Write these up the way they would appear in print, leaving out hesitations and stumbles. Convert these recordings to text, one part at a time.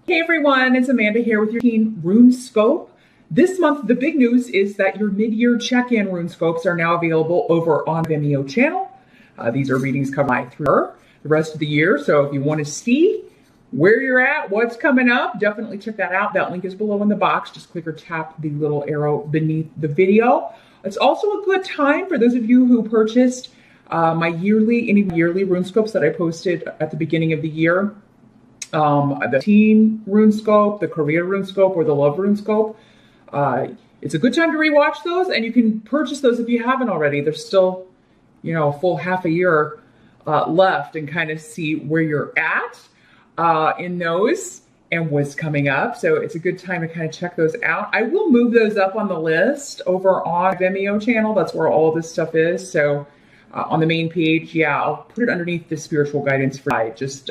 Hey everyone, it's Amanda here with your teen rune scope. This month, the big news is that your mid-year check-in rune scopes are now available over on Vimeo channel. These are readings covered through the rest of the year. So if you want to see where you're at, what's coming up, definitely check that out. That link is below in the box. Just click or tap the little arrow beneath the video. It's also a good time for those of you who purchased my yearly rune scopes that I posted at the beginning of the year. The teen rune scope, the career rune scope, or the love rune scope. It's a good time to rewatch those, and you can purchase those if you haven't already. There's still, a full half a year left, and kind of see where you're at in those and what's coming up. So it's a good time to kind of check those out. I will move those up on the list over on Vimeo channel. That's where all this stuff is. So on the main page, I'll put it underneath the spiritual guidance for just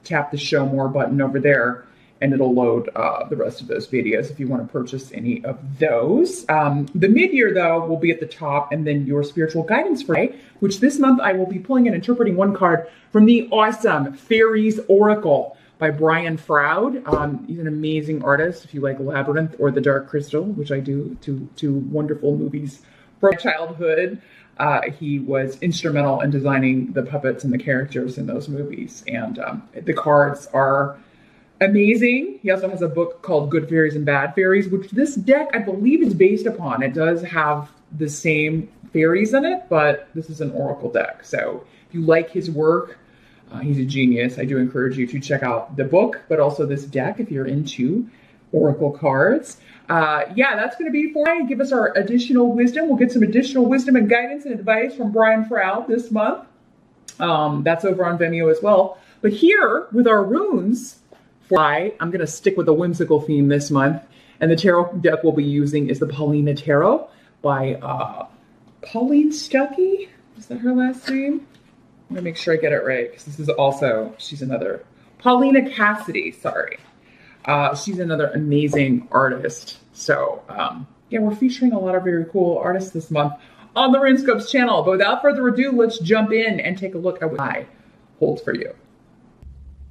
tap the show more button over there, and it'll load the rest of those videos if you want to purchase any of those. The mid-year, though, will be at the top, and then your spiritual guidance for May, which this month I will be pulling and interpreting one card from the awesome Fairies Oracle by Brian Froud. He's an amazing artist. If you like Labyrinth or The Dark Crystal, which I do, two wonderful movies from my childhood. He was instrumental in designing the puppets and the characters in those movies. And the cards are amazing. He also has a book called Good Fairies and Bad Fairies, which this deck, I believe, is based upon. It does have the same fairies in it, but this is an oracle deck. So if you like his work, he's a genius. I do encourage you to check out the book, but also this deck if you're into oracle cards. That's going to be for you. Give us our additional wisdom. We'll get some additional wisdom and guidance and advice from Brian Froud this month. That's over on Vimeo as well. But here with our runes, I'm going to stick with a whimsical theme this month. And the tarot deck we'll be using is the Paulina Tarot by Pauline Stuckey. Is that her last name? I'm going to make sure I get it right, because this is also, she's another, Paulina Cassidy, sorry. She's another amazing artist. So, we're featuring a lot of very cool artists this month on the RuneScopes channel. But without further ado, let's jump in and take a look at what I hold for you.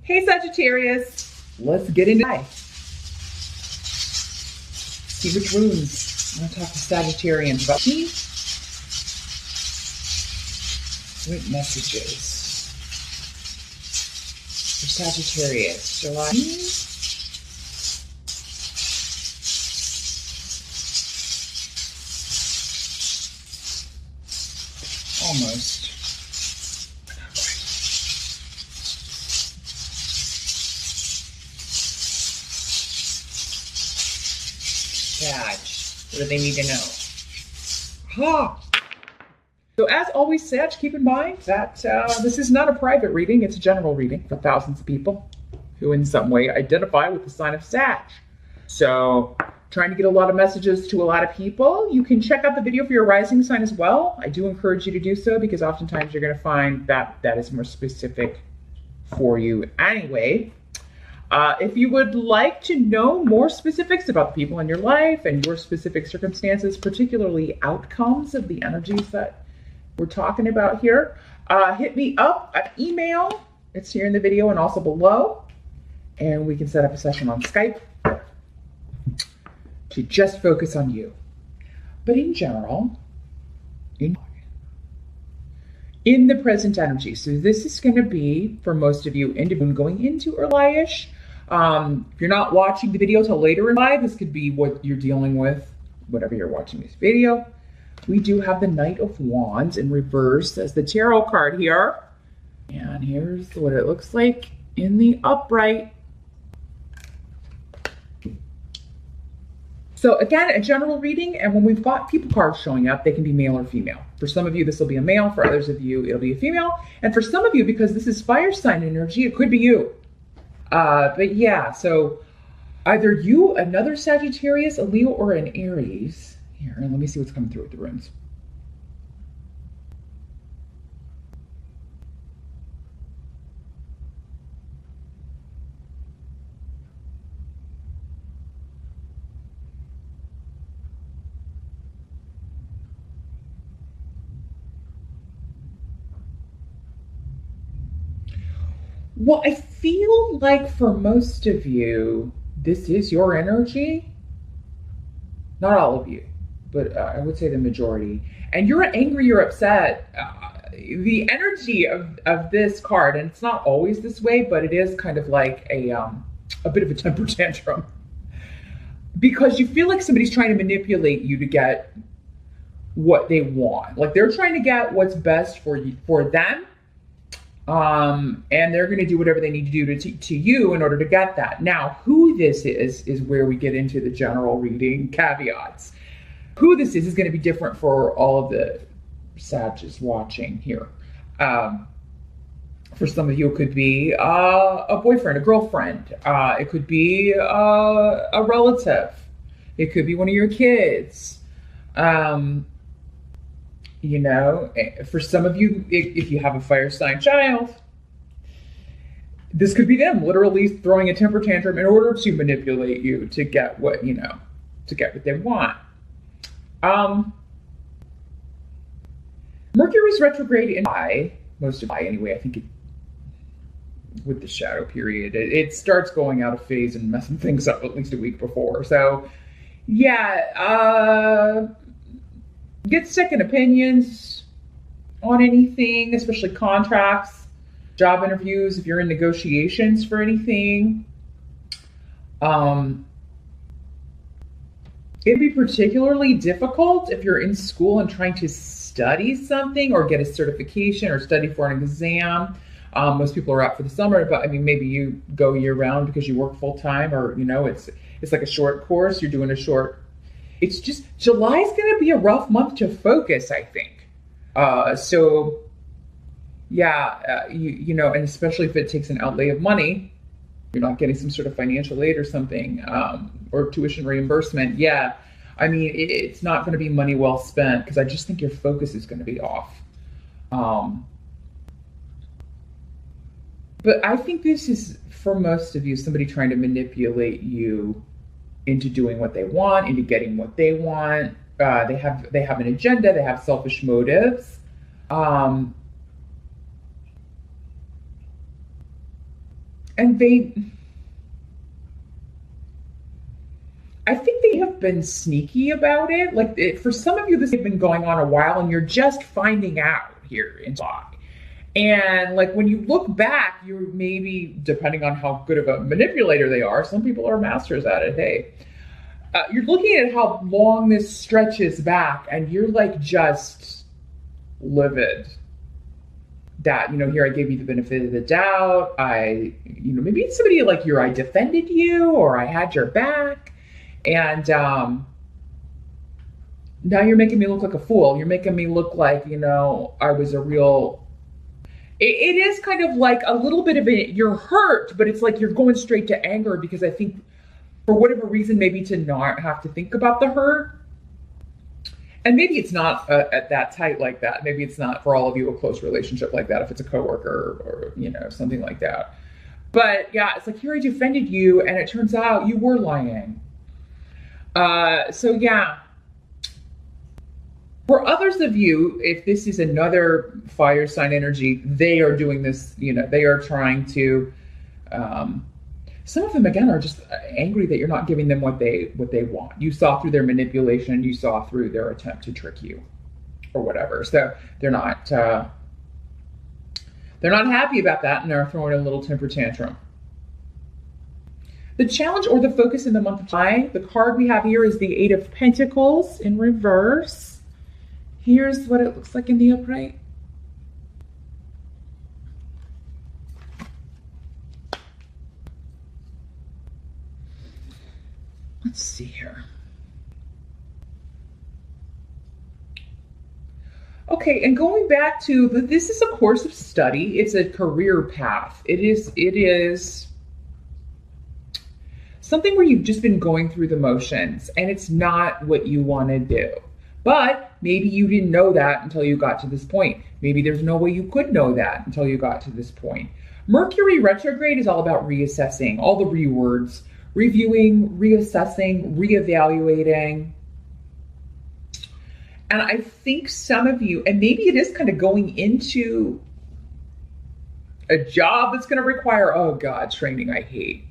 Hey, Sagittarius. Let's get into it. See which runes I want to talk to Sagittarians about. What messages for Sagittarius? July. Almost. Sag, what do they need to know? So as always, Sag, keep in mind that this is not a private reading. It's a general reading for thousands of people who in some way identify with the sign of Sag. So trying to get a lot of messages to a lot of people. You can check out the video for your rising sign as well. I do encourage you to do so, because oftentimes you're going to find that that is more specific for you anyway. If you would like to know more specifics about the people in your life and your specific circumstances, particularly outcomes of the energies that we're talking about here, hit me up at email. It's here in the video and also below. And we can set up a session on Skype to just focus on you. But in general, in the present energy. So this is going to be, for most of you, going into early-ish. If you're not watching the video till later in life, this could be what you're dealing with, whatever you're watching this video. We do have the Knight of Wands in reverse as the tarot card here. And here's what it looks like in the upright. So again, a general reading, and when we've got people cards showing up, they can be male or female. For some of you, this will be a male. For others of you, it'll be a female. And for some of you, because this is fire sign energy, it could be you. So either you, another Sagittarius, a Leo, or an Aries. Here, and let me see what's coming through with the runes. Well, I feel like for most of you, this is your energy. Not all of you, but I would say the majority. And you're angry, you're upset. The energy of this card, and it's not always this way, but it is kind of like a bit of a temper tantrum. Because you feel like somebody's trying to manipulate you to get what they want. Like they're trying to get what's best for you, for them. And they're going to do whatever they need to do to you in order to get that. Now, who this is where we get into the general reading caveats. Who this is going to be different for all of the Sages watching here. For some of you, it could be a boyfriend, a girlfriend. It could be a relative. It could be one of your kids. You know, for some of you, if you have a fire sign child, this could be them literally throwing a temper tantrum in order to manipulate you to get what, you know, to get what they want. Mercury's retrograde in July, most of July anyway, I think with the shadow period, it starts going out of phase and messing things up at least a week before. So yeah, get second opinions on anything, especially contracts, job interviews, if you're in negotiations for anything. It'd be particularly difficult if you're in school and trying to study something or get a certification or study for an exam. Most people are out for the summer, but I mean, maybe you go year round because you work full time, or, you know, it's like a short course. You're doing a short. It's just, July's going to be a rough month to focus, I think. So yeah, you know, and especially if it takes an outlay of money, you're not getting some sort of financial aid or something, or tuition reimbursement. Yeah, I mean, it's not going to be money well spent, because I just think your focus is going to be off. But I think this is, for most of you, somebody trying to manipulate you into doing what they want, into getting what they want. They have an agenda. They have selfish motives. And I think they have been sneaky about it. Like for some of you, this has been going on a while, and you're just finding out here in July. And like when you look back, you're maybe, depending on how good of a manipulator they are, some people are masters at it. Hey, you're looking at how long this stretches back, and you're like just livid. That, you know, here I gave you the benefit of the doubt. You know, maybe it's somebody like I defended you, or I had your back. And now you're making me look like a fool. You're making me look like, you know, I was a real... It is kind of like a little bit of you're hurt, but it's like you're going straight to anger, because I think for whatever reason, maybe to not have to think about the hurt. And maybe it's not at that tight like that. Maybe it's not for all of you a close relationship like that, if it's a coworker or, you know, something like that. But yeah, it's like, here I defended you, and it turns out you were lying. So yeah. For others of you, if this is another fire sign energy, they are doing this, you know, they are trying to, some of them again are just angry that you're not giving them what they want. You saw through their manipulation, you saw through their attempt to trick you or whatever. So they're not happy about that, and they're throwing a little temper tantrum. The challenge or the focus in the month of July, the card we have here is the Eight of Pentacles in reverse. Here's what it looks like in the upright. Let's see here. Okay, and going back to this is a course of study. It's a career path. It is something where you've just been going through the motions, and it's not what you want to do. But maybe you didn't know that until you got to this point. Maybe there's no way you could know that until you got to this point. Mercury retrograde is all about reassessing, all the rewords, reviewing, reassessing, reevaluating. And I think some of you, and maybe it is kind of going into A job that's going to require, oh God, training I hate.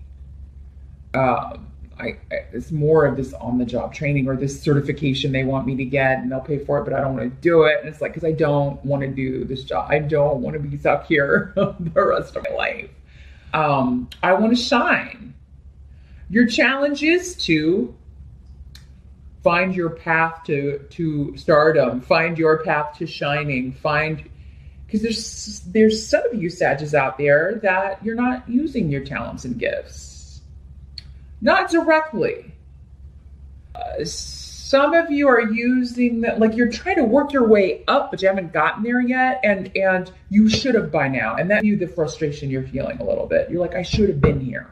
It's more of this on-the-job training or this certification they want me to get, and they'll pay for it, but I don't want to do it. And it's like, because I don't want to do this job. I don't want to be stuck here the rest of my life. I want to shine. Your challenge is to find your path to stardom, find your path to shining, because there's some of you Sagittarius out there that you're not using your talents and gifts. Not directly. Some of you are using that, like you're trying to work your way up, but you haven't gotten there yet, and you should have by now. And that's the frustration you're feeling a little bit. You're like, I should have been here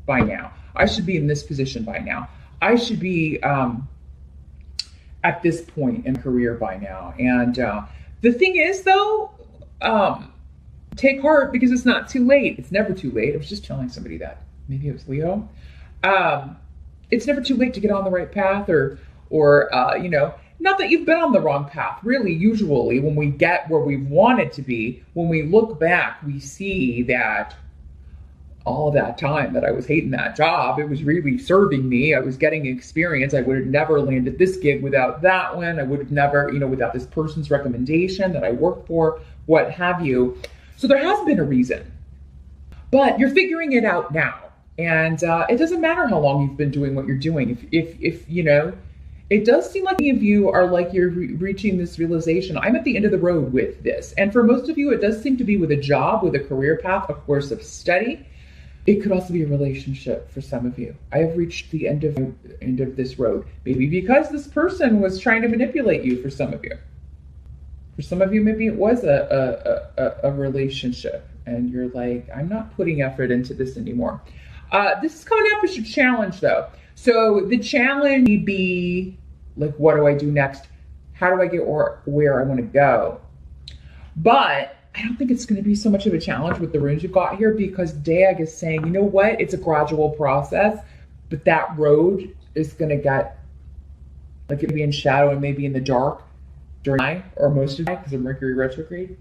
by now. I should be in this position by now. I should be at this point in career by now. And the thing is, though, take heart, because it's not too late. It's never too late. I was just telling somebody that. Maybe it was Leo. It's never too late to get on the right path, or not that you've been on the wrong path. Really, usually when we get where we wanted to be, when we look back, we see that all that time that I was hating that job, it was really serving me. I was getting experience. I would have never landed this gig without that one. I would have never, without this person's recommendation that I worked for, what have you. So there has been a reason, but you're figuring it out now. And it doesn't matter how long you've been doing what you're doing. If it does seem like many of you are like you're reaching this realization. I'm at the end of the road with this. And for most of you, it does seem to be with a job, with a career path, a course of study. It could also be a relationship for some of you. I have reached the end of this road. Maybe because this person was trying to manipulate you for some of you. For some of you, maybe it was a relationship. And you're like, I'm not putting effort into this anymore. This is coming up as your challenge, though. So the challenge may be like, what do I do next? How do I get where I want to go? But I don't think it's going to be so much of a challenge with the runes you've got here, because Dag is saying, you know what? It's a gradual process, but that road is going to get, like, it may be in shadow and maybe in the dark during the night or most of the night because of Mercury retrograde.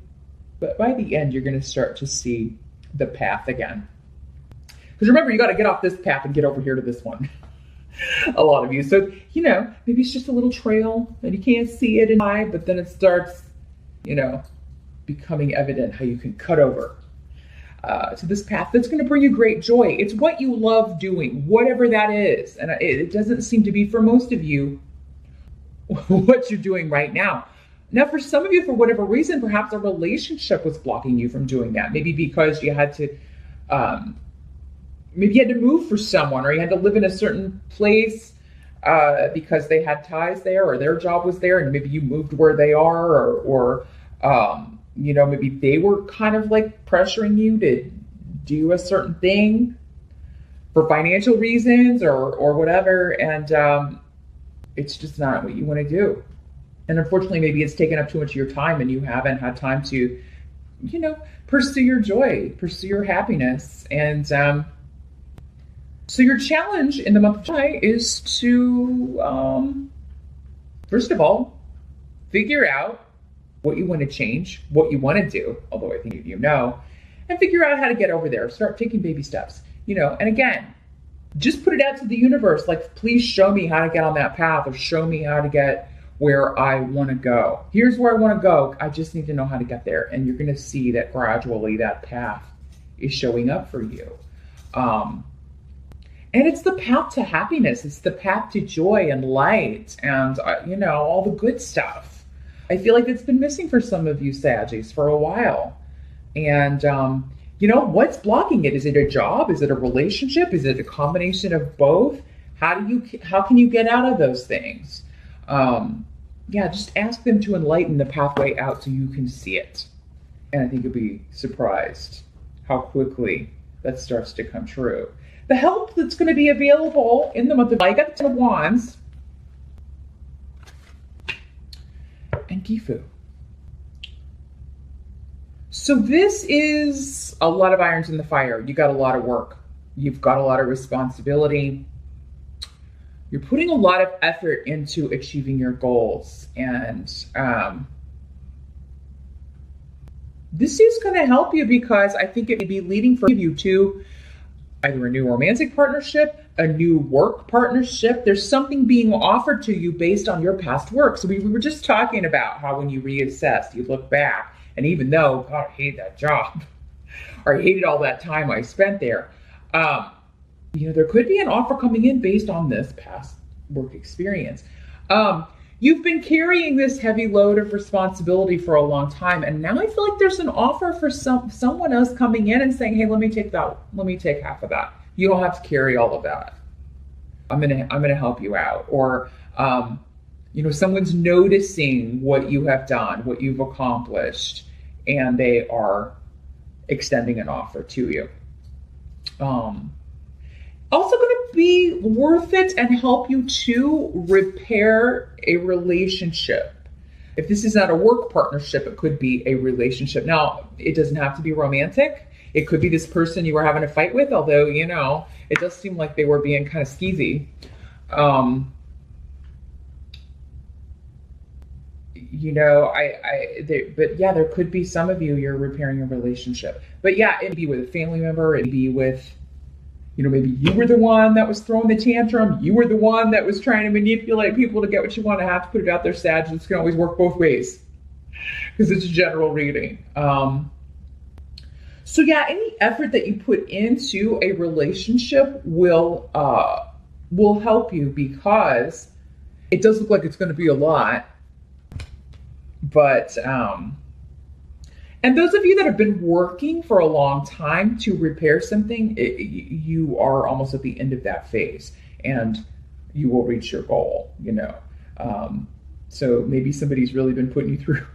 But by the end, you're going to start to see the path again. Because remember, you got to get off this path and get over here to this one. A lot of you. So, maybe it's just a little trail and you can't see it in eye, but then it starts, becoming evident how you can cut over to this path that's going to bring you great joy. It's what you love doing, whatever that is. And it doesn't seem to be for most of you what you're doing right now. Now, for some of you, for whatever reason, perhaps a relationship was blocking you from doing that. Maybe because you had to, move for someone, or you had to live in a certain place because they had ties there, or their job was there, and maybe you moved where they are, or maybe they were kind of like pressuring you to do a certain thing for financial reasons or whatever, and it's just not what you want to do. And unfortunately, maybe it's taken up too much of your time and you haven't had time to, pursue your joy, pursue your happiness. And so your challenge in the month of July is to, first of all, figure out what you want to change, what you want to do, although I think you know, and figure out how to get over there. Start taking baby steps, and again, just put it out to the universe. Like, please show me how to get on that path, or show me how to get where I want to go. Here's where I want to go. I just need to know how to get there. And you're going to see that gradually that path is showing up for you. And it's the path to happiness. It's the path to joy and light and, all the good stuff. I feel like it's been missing for some of you Saggies for a while. And, what's blocking it? Is it a job? Is it a relationship? Is it a combination of both? How can you get out of those things? Just ask them to enlighten the pathway out so you can see it. And I think you'll be surprised how quickly that starts to come true. The help that's going to be available in the month of July, I got the Ten of Wands and Gifu. So this is a lot of irons in the fire. You got a lot of work. You've got a lot of responsibility. You're putting a lot of effort into achieving your goals. And this is going to help you because I think it may be leading for you to either a new romantic partnership, a new work partnership. There's something being offered to you based on your past work. So we were just talking about how when you reassess, you look back, and even though, God, I hated that job, or I hated all that time I spent there, there could be an offer coming in based on this past work experience. You've been carrying this heavy load of responsibility for a long time, and now I feel like there's an offer for someone else coming in and saying, "Hey, let me take half of that. You don't have to carry all of that. I'm gonna help you out." Or someone's noticing what you have done, what you've accomplished, and they are extending an offer to you. Also going to be worth it and help you to repair a relationship. If this is not a work partnership, it could be a relationship. Now, it doesn't have to be romantic. It could be this person you were having a fight with, although, it does seem like they were being kind of skeezy. But yeah, there could be some of you're repairing a relationship. But yeah, it'd be with a family member. It'd be with, maybe you were the one that was throwing the tantrum. You were the one that was trying to manipulate people to get what you want. To have to put it out there, Sag. This can always work both ways because it's a general reading. So yeah, any effort that you put into a relationship will help you because it does look like it's going to be a lot. But, and those of you that have been working for a long time to repair something, you are almost at the end of that phase and you will reach your goal, so maybe somebody's really been putting you through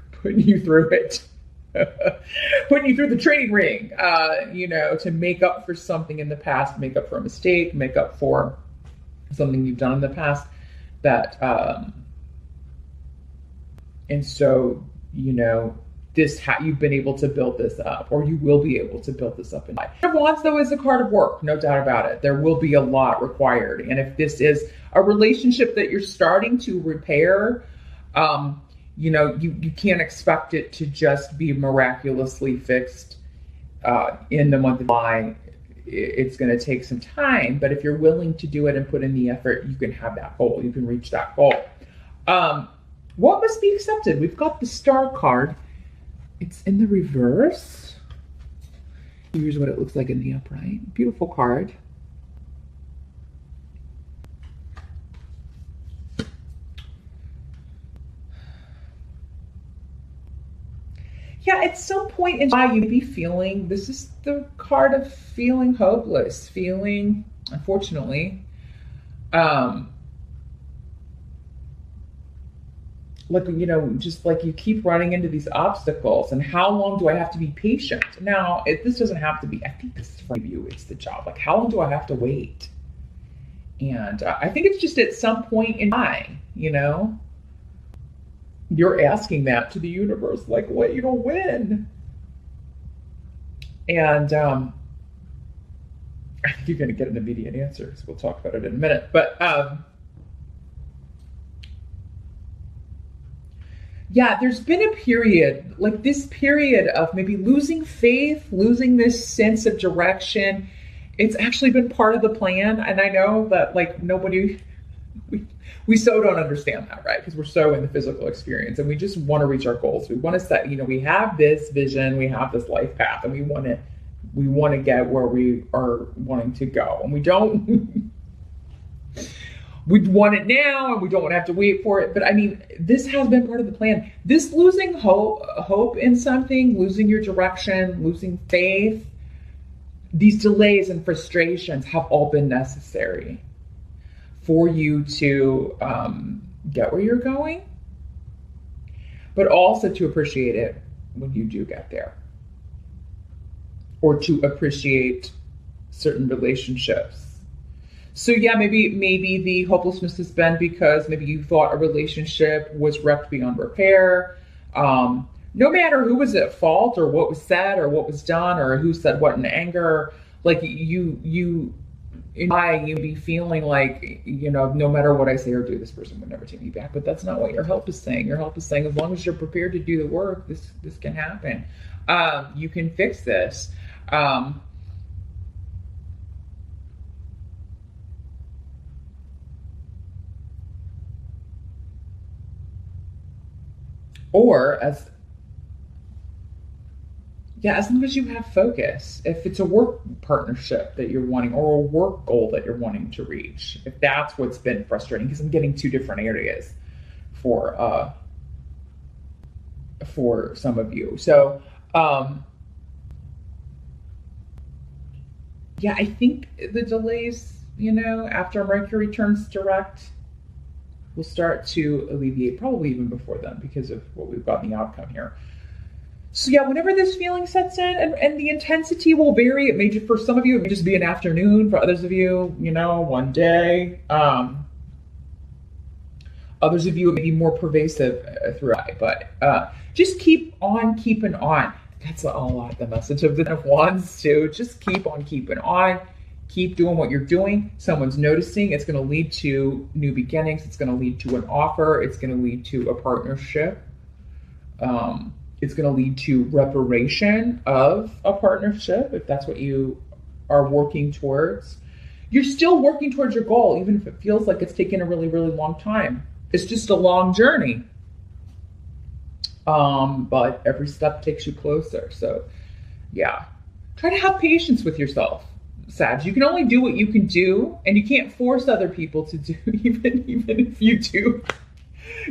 it, putting you through the training ring, to make up for something in the past, make up for a mistake, make up for something you've done in the past that, and so, you've been able to build this up, or you will be able to build this up in life. Of Wands, though, is a card of work, no doubt about it. There will be a lot required. And if this is a relationship that you're starting to repair, you can't expect it to just be miraculously fixed in the month of July. It's going to take some time, but if you're willing to do it and put in the effort, you can have that goal. You can reach that goal. What must be accepted? We've got the Star card. It's in the reverse. Here's what it looks like in the upright. Beautiful card. Yeah, at some point in July, you'd be feeling, this is the card of feeling hopeless, feeling, unfortunately, just like you keep running into these obstacles, and how long do I have to be patient? Now, this doesn't have to be, I think this is for you, it's the job. Like, how long do I have to wait? And I think it's just at some point in time, you're asking that to the universe, like, when? And I think you're going to get an immediate answer, so we'll talk about it in a minute. But yeah, there's been a period, like this period of maybe losing faith, losing this sense of direction. It's actually been part of the plan. And I know that we so don't understand that, right? Because we're so in the physical experience and we just want to reach our goals. We want to set, we have this vision, we have this life path, and we want to get where we are wanting to go. And we don't, we want it now and we don't want to have to wait for it. But I mean, this has been part of the plan. This losing hope in something, losing your direction, losing faith, these delays and frustrations have all been necessary for you to get where you're going, but also to appreciate it when you do get there, or to appreciate certain relationships. So yeah, maybe the hopelessness has been because maybe you thought a relationship was wrecked beyond repair. No matter who was at fault or what was said or what was done or who said what in anger, like you you'd be feeling like, no matter what I say or do, this person would never take me back. But that's not what your help is saying. Your help is saying, as long as you're prepared to do the work, this can happen. You can fix this. Or as long as you have focus, if it's a work partnership that you're wanting or a work goal that you're wanting to reach, if that's what's been frustrating, because I'm getting two different areas for some of you. So, I think the delays, after Mercury turns direct, will start to alleviate, probably even before then, because of what we've got in the outcome here. So whenever this feeling sets in, and the intensity will vary. It may, for some of you, it may just be an afternoon. For others of you, one day. Others of you, it may be more pervasive throughout. But just keep on keeping on. That's a lot the message of the Ten of Wands too. Just keep on keeping on. Keep doing what you're doing. Someone's noticing. It's going to lead to new beginnings. It's going to lead to an offer. It's going to lead to a partnership. It's going to lead to reparation of a partnership, if that's what you are working towards. You're still working towards your goal, even if it feels like it's taken a really, really long time. It's just a long journey. But every step takes you closer. So, try to have patience with yourself, Sag. You can only do what you can do, and you can't force other people to do, even if you do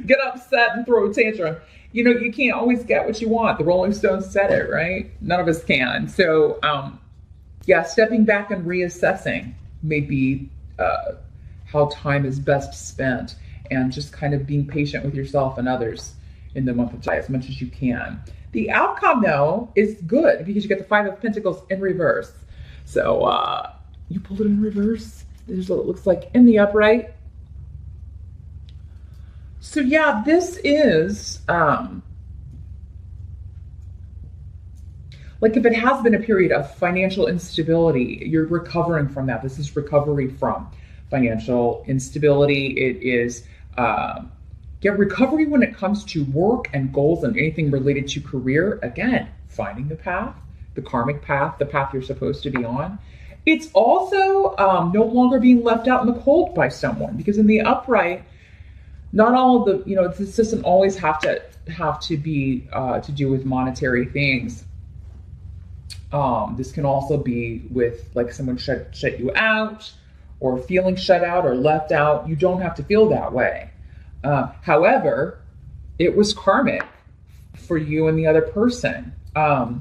get upset and throw a tantrum. You can't always get what you want. The Rolling Stones said it, right? None of us can. So, stepping back and reassessing may be how time is best spent, and just kind of being patient with yourself and others in the month of July as much as you can. The outcome, though, is good because you get the Five of Pentacles in reverse. So you pulled it in reverse. This is what it looks like in the upright. So this is like if it has been a period of financial instability, you're recovering from that. This is recovery from financial instability. It is recovery when it comes to work and goals and anything related to career. Again, finding the path, the karmic path, the path you're supposed to be on. It's also no longer being left out in the cold by someone, because in the upright, not all of the, this doesn't always have to be to do with monetary things. This can also be with like someone shut you out, or feeling shut out or left out. You don't have to feel that way. However, it was karmic for you and the other person. But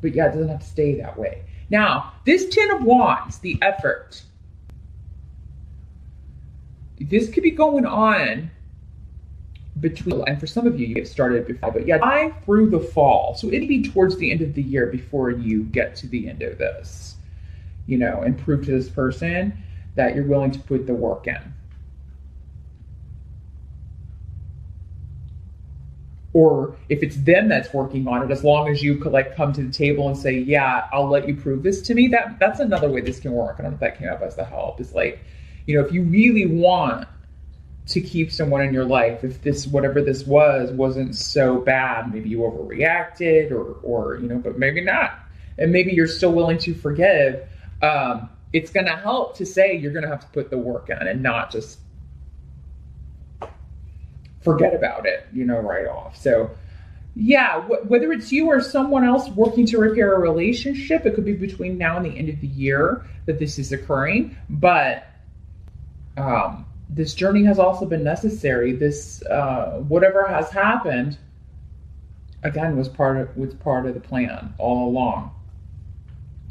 it doesn't have to stay that way. Now, this Ten of Wands, the effort, this could be going on between, and for some of you, you get started before, but July through the fall. So it'd be towards the end of the year before you get to the end of this, and prove to this person that you're willing to put the work in. Or if it's them that's working on it, as long as you could come to the table and say, I'll let you prove this to me. That's another way this can work. I don't know if that came up as the help. Is if you really want to keep someone in your life, if this, whatever this wasn't so bad, maybe you overreacted or but maybe not. And maybe you're still willing to forgive. It's going to help to say you're going to have to put the work in and not just forget about it, right off. So whether it's you or someone else working to repair a relationship, it could be between now and the end of the year that this is occurring. But this journey has also been necessary. This whatever has happened, again, was part of the plan all along.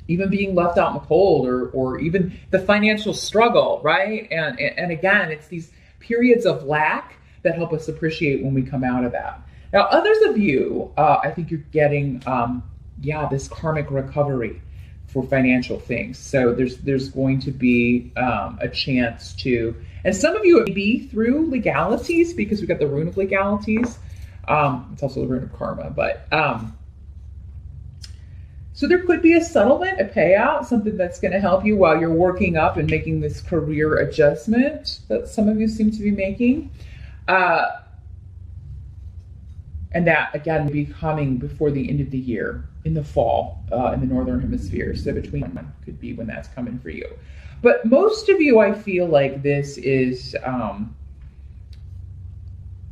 Even being left out in the cold, or even the financial struggle, right? And again, it's these periods of lack that help us appreciate when we come out of that. Now, others of you, I think you're getting, this karmic recovery for financial things. So there's going to be a chance to, and some of you it may be through legalities, because we got the rune of legalities. It's also the rune of karma, but So there could be a settlement, a payout, something that's going to help you while you're working up and making this career adjustment that some of you seem to be making. And that, again, will be coming before the end of the year, in the fall, in the Northern Hemisphere. So between could be when that's coming for you. But most of you, I feel like this is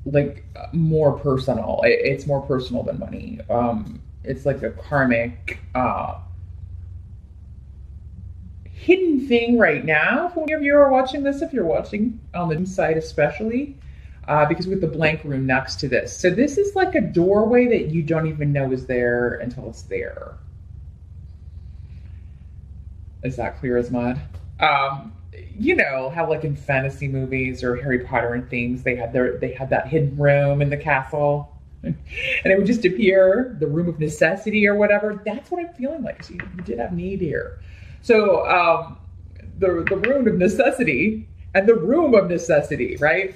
like more personal. It's more personal than money. It's like a karmic hidden thing right now. For any of you who are watching this, if you're watching on the side especially, because with the blank room next to this. So this is like a doorway that you don't even know is there until it's there. Is that clear as mud? You know how like in fantasy movies or Harry Potter and things, they had that hidden room in the castle. And it would just appear, the room of necessity or whatever. That's what I'm feeling like. So you did have need here. So the room of necessity and the room of necessity, right?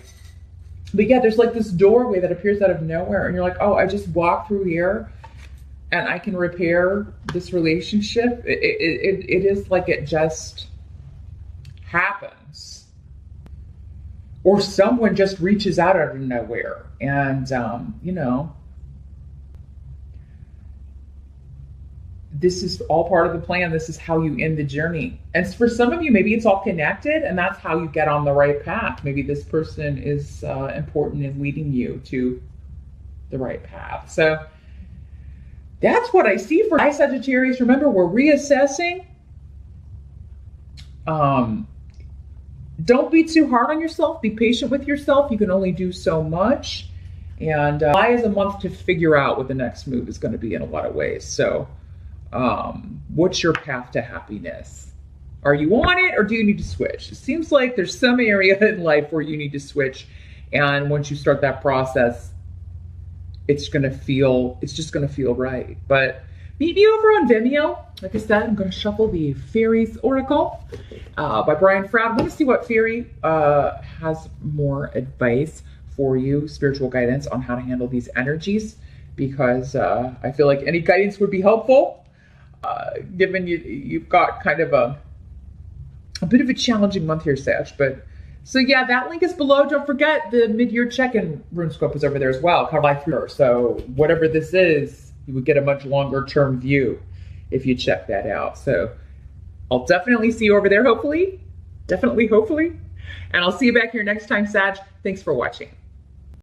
But yeah, there's like this doorway that appears out of nowhere. And you're like, oh, I just walk through here and I can repair this relationship. It is like it just happens. Or someone just reaches out of nowhere. And, you know, this is all part of the plan. This is how you end the journey. And for some of you, maybe it's all connected and that's how you get on the right path. Maybe this person is important in leading you to the right path. So that's what I see for Sagittarius. Remember, we're reassessing. Don't be too hard on yourself. Be patient with yourself. You can only do so much. And July is a month to figure out what the next move is going to be in a lot of ways. So what's your path to happiness? Are you on it or do you need to switch? It seems like there's some area in life where you need to switch. And once you start that process, it's just going to feel right. But meet me over on Vimeo. Like I said, I'm going to shuffle the Fairies Oracle by Brian Froud. I want to see what Fairy has more advice for you, spiritual guidance on how to handle these energies, because I feel like any guidance would be helpful, given you've got kind of a bit of a challenging month here, Sag. But so yeah, that link is below. Don't forget the mid-year check-in RuneScope is over there as well. Covered by through. So whatever this is, you would get a much longer term view if you check that out. So I'll definitely see you over there, hopefully. Definitely, hopefully. And I'll see you back here next time, Sag. Thanks for watching.